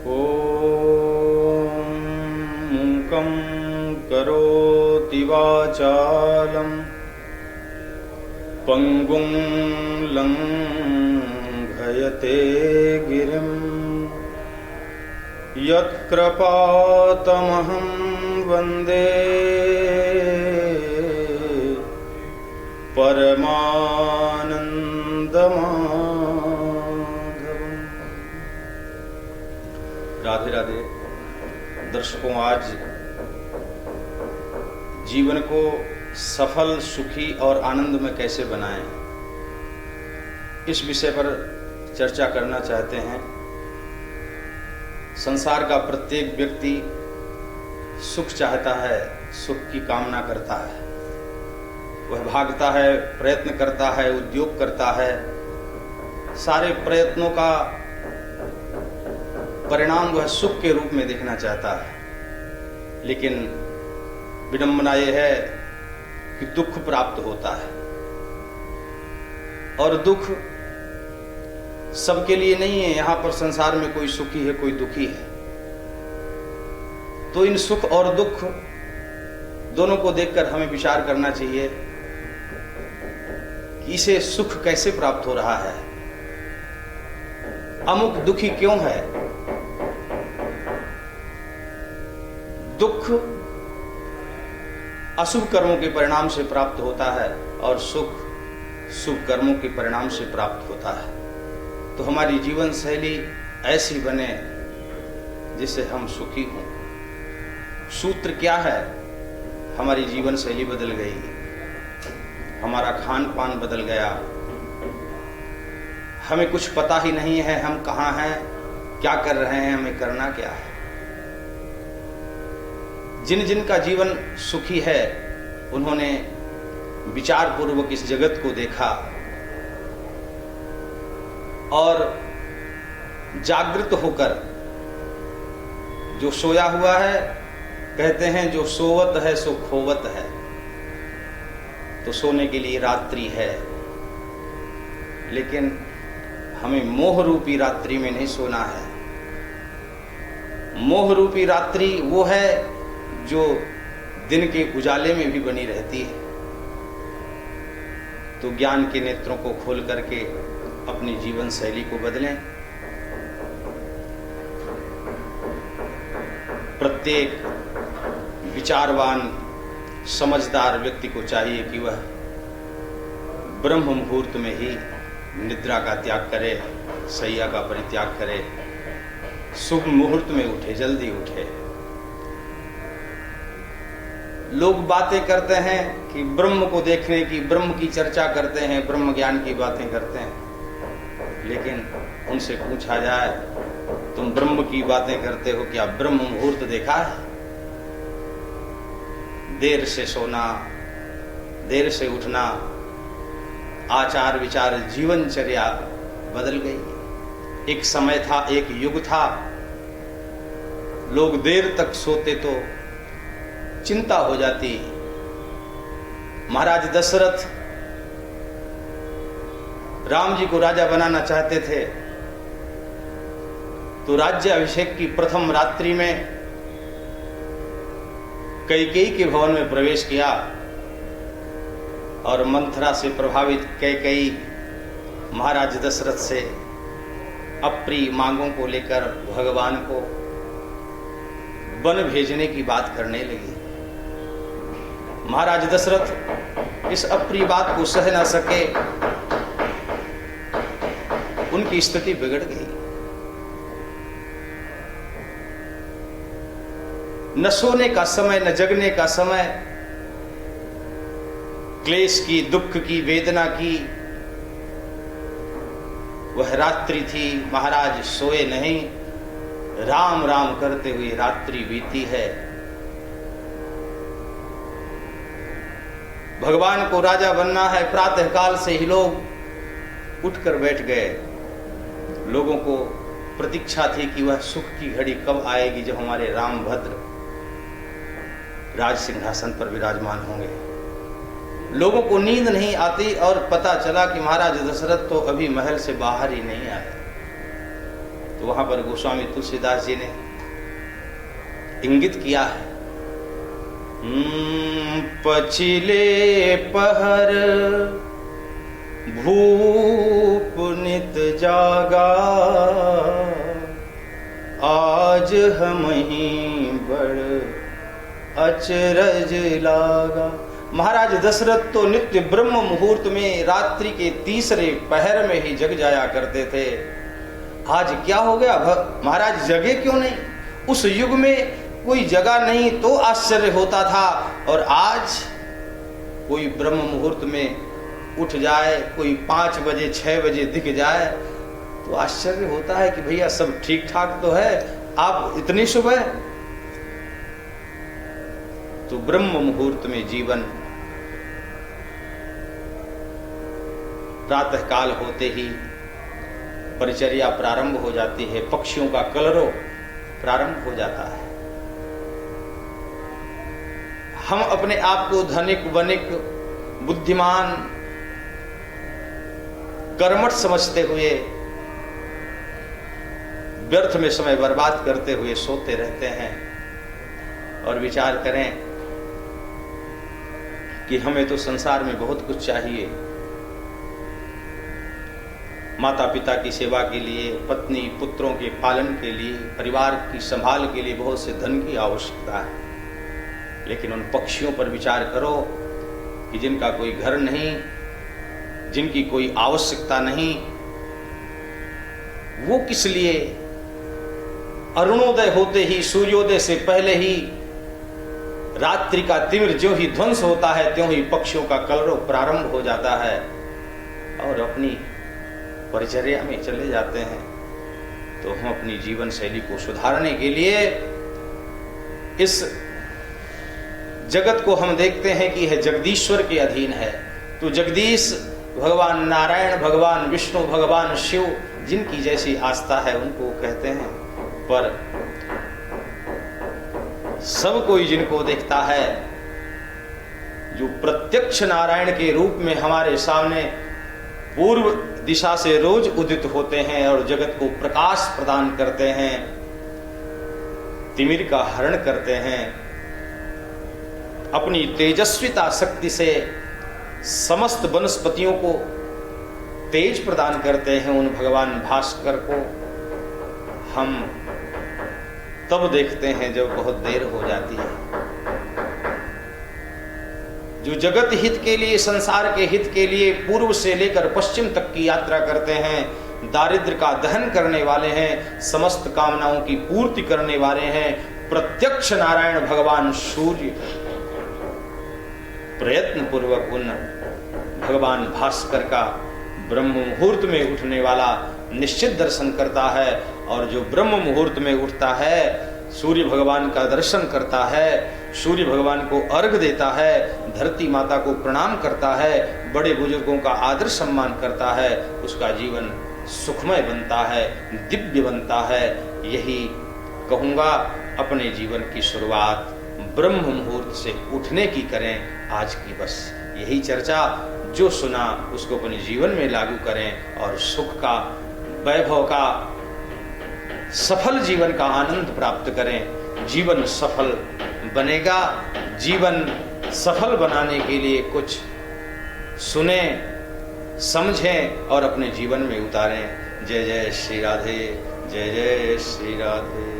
ॐ मूकं करोति वाचालं पंगुं लंघयते गिरिं यत्कृपातमहं वन्दे परमानंदमाधवम्। राधे राधे। दर्शकों, आज जीवन को सफल, सुखी और आनंद में कैसे बनाएं, इस विषय पर चर्चा करना चाहते हैं। संसार का प्रत्येक व्यक्ति सुख चाहता है, सुख की कामना करता है। वह भागता है, प्रयत्न करता है, उद्योग करता है। सारे प्रयत्नों का परिणाम वह सुख के रूप में देखना चाहता है। लेकिन विडंबना यह है कि दुख प्राप्त होता है, और दुख सबके लिए नहीं है। यहां पर संसार में कोई सुखी है, कोई दुखी है। तो इन सुख और दुख दोनों को देखकर हमें विचार करना चाहिए कि इसे सुख कैसे प्राप्त हो रहा है, अमुक दुखी क्यों है। दुख अशुभ कर्मों के परिणाम से प्राप्त होता है और सुख शुभ कर्मों के परिणाम से प्राप्त होता है। तो हमारी जीवन शैली ऐसी बने जिससे हम सुखी हों। सूत्र क्या है? हमारी जीवन शैली बदल गई, हमारा खान पान बदल गया, हमें कुछ पता ही नहीं है हम कहाँ हैं, क्या कर रहे हैं, हमें करना क्या है। जिन जिन का जीवन सुखी है उन्होंने विचार पूर्वक इस जगत को देखा और जागृत होकर, जो सोया हुआ है, कहते हैं जो सोवत है सो खोवत है। तो सोने के लिए रात्रि है, लेकिन हमें मोह रूपी रात्रि में नहीं सोना है। मोह रूपी रात्रि वो है जो दिन के उजाले में भी बनी रहती है। तो ज्ञान के नेत्रों को खोल करके अपनी जीवन शैली को बदलें। प्रत्येक विचारवान, समझदार व्यक्ति को चाहिए कि वह ब्रह्म मुहूर्त में ही निद्रा का त्याग करे, शैया का परित्याग करे, शुभ मुहूर्त में उठे, जल्दी उठे। लोग बातें करते हैं कि ब्रह्म को देखने की, ब्रह्म की चर्चा करते हैं, ब्रह्म ज्ञान की बातें करते हैं, लेकिन उनसे पूछा जाए तुम ब्रह्म की बातें करते हो, क्या ब्रह्म मुहूर्त देखा है? देर से सोना, देर से उठना, आचार विचार, जीवनचर्या बदल गई। एक समय था, एक युग था, लोग देर तक सोते तो चिंता हो जाती। महाराज दशरथ राम जी को राजा बनाना चाहते थे, तो राज्याभिषेक की प्रथम रात्रि में कैकेयी के भवन में प्रवेश किया और मंथरा से प्रभावित कैकेयी महाराज दशरथ से अप्रिय मांगों को लेकर भगवान को वन भेजने की बात करने लगी। महाराज दशरथ इस अप्रिय बात को सह न सके, उनकी स्थिति बिगड़ गई। न सोने का समय, न जगने का समय, क्लेश की, दुख की, वेदना की वह रात्रि थी। महाराज सोए नहीं, राम राम करते हुए रात्रि बीती है। भगवान को राजा बनना है, प्रातःकाल से ही लोग उठकर बैठ गए। लोगों को प्रतीक्षा थी कि वह सुख की घड़ी कब आएगी जब हमारे रामभद्र राज सिंहासन पर विराजमान होंगे। लोगों को नींद नहीं आती और पता चला कि महाराज दशरथ तो अभी महल से बाहर ही नहीं आए। तो वहां पर गोस्वामी तुलसीदास जी ने इंगित किया है, पछिले पहर भूप नित जागा, आज हमहीं बड़ अचरज लागा। महाराज दशरथ तो नित्य ब्रह्म मुहूर्त में रात्रि के तीसरे पहर में ही जग जाया करते थे। आज क्या हो गया, महाराज जगे क्यों नहीं? उस युग में कोई जगह नहीं तो आश्चर्य होता था, और आज कोई ब्रह्म मुहूर्त में उठ जाए, कोई 5 बजे 6 बजे दिख जाए तो आश्चर्य होता है कि भैया सब ठीक ठाक तो है, आप इतनी सुबह। तो ब्रह्म मुहूर्त में जीवन प्रातः काल होते ही परिचर्या प्रारंभ हो जाती है, पक्षियों का कलरव प्रारंभ हो जाता है। हम अपने आप को धनिक वनिक बुद्धिमान कर्मठ समझते हुए व्यर्थ में समय बर्बाद करते हुए सोते रहते हैं और विचार करें कि हमें तो संसार में बहुत कुछ चाहिए। माता पिता की सेवा के लिए, पत्नी पुत्रों के पालन के लिए, परिवार की संभाल के लिए बहुत से धन की आवश्यकता है। लेकिन उन पक्षियों पर विचार करो कि जिनका कोई घर नहीं, जिनकी कोई आवश्यकता नहीं, वो किस लिए अरुणोदय होते ही, सूर्योदय से पहले ही, रात्रि का तिमिर ज्यों ही ध्वंस होता है त्यों ही पक्षियों का कलरव प्रारंभ हो जाता है और अपनी परिचर्या में चले जाते हैं। तो हम अपनी जीवन शैली को सुधारने के लिए इस जगत को हम देखते हैं कि यह जगदीश्वर के अधीन है। तो जगदीश भगवान नारायण, भगवान विष्णु, भगवान शिव, जिनकी जैसी आस्था है उनको कहते हैं। पर सब कोई जिनको देखता है, जो प्रत्यक्ष नारायण के रूप में हमारे सामने पूर्व दिशा से रोज उदित होते हैं और जगत को प्रकाश प्रदान करते हैं, तिमिर का हरण करते हैं, अपनी तेजस्विता शक्ति से समस्त वनस्पतियों को तेज प्रदान करते हैं, उन भगवान भास्कर को हम तब देखते हैं जब बहुत देर हो जाती है। जो जगत हित के लिए, संसार के हित के लिए पूर्व से लेकर पश्चिम तक की यात्रा करते हैं, दारिद्र्य का दहन करने वाले हैं, समस्त कामनाओं की पूर्ति करने वाले हैं, प्रत्यक्ष नारायण भगवान सूर्य प्रयत्न पूर्वक उन भगवान भास्कर का ब्रह्म मुहूर्त में उठने वाला निश्चित दर्शन करता है। और जो ब्रह्म मुहूर्त में उठता है, सूर्य भगवान का दर्शन करता है, सूर्य भगवान को अर्घ देता है, धरती माता को प्रणाम करता है, बड़े बुजुर्गों का आदर सम्मान करता है, उसका जीवन सुखमय बनता है, दिव्य बनता है। यही कहूँगा, अपने जीवन की शुरुआत ब्रह्म मुहूर्त से उठने की करें। आज की बस यही चर्चा, जो सुना उसको अपने जीवन में लागू करें और सुख का, वैभव का, सफल जीवन का आनंद प्राप्त करें। जीवन सफल बनेगा। जीवन सफल बनाने के लिए कुछ सुने, समझें और अपने जीवन में उतारें। जय जय श्री राधे, जय जय श्री राधे।